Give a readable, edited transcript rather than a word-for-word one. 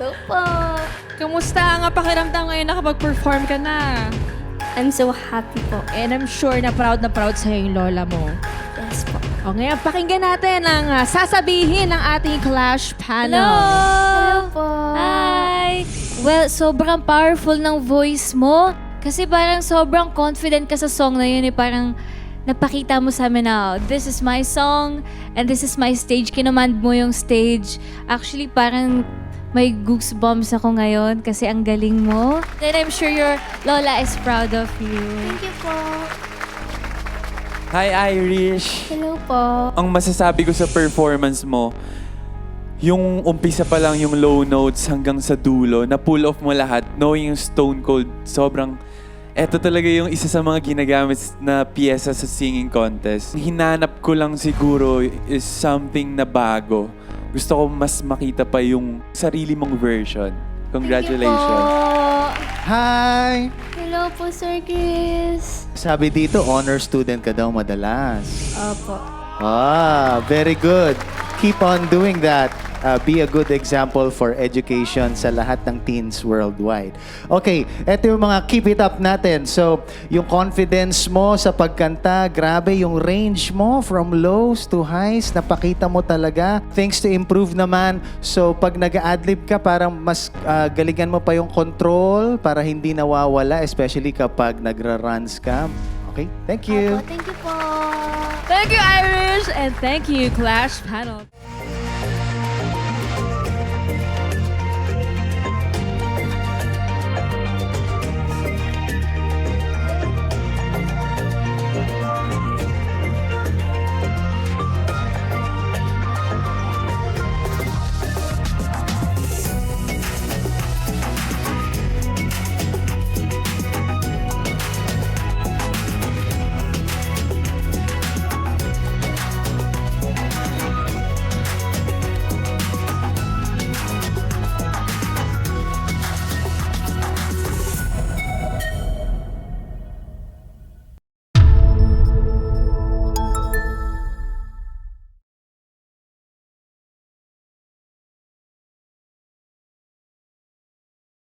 Hello po. Kamusta ang pakiramdam ngayon nakapag-perform ka na? I'm so happy po. And I'm sure na proud sa'yo yung lola mo. Yes po. O ngayon, pakinggan natin ang sasabihin ng ating Clash panel. Hello po. Hi! Well, sobrang powerful ng voice mo. Kasi parang sobrang confident ka sa song na yun. Parang napakita mo sa amin na this is my song and this is my stage. Kinamand mo yung stage. Actually, parang may goosebumps ako ngayon kasi ang galing mo. And I'm sure your lola is proud of you. Thank you po. Hi, Irish! Hello po. Ang masasabi ko sa performance mo, yung umpisa pa lang yung low notes hanggang sa dulo, na pull off mo lahat, knowing yung Stone Cold, sobrang... Eto talaga yung isa sa mga ginagamit na piyesa sa singing contest. Hinanap ko lang siguro is something na bago. Gusto ko mas makita pa yung sarili mong version. Congratulations. Hi! Hello po, Sir Chris. Sabi dito, honor student ka daw madalas. Opo. Very good. Keep on doing that. Be a good example for education sa lahat ng teens worldwide. Okay, eto yung mga keep it up natin. So, yung confidence mo sa pagkanta, grabe yung range mo from lows to highs, napakita mo talaga. Things to improve naman. So, pag nag-adlib ka, parang mas galingan mo pa yung control para hindi nawawala, especially kapag nagra-runs ka. Okay, thank you. Opo, thank you po. Thank you, Irish! And thank you, Clash panel.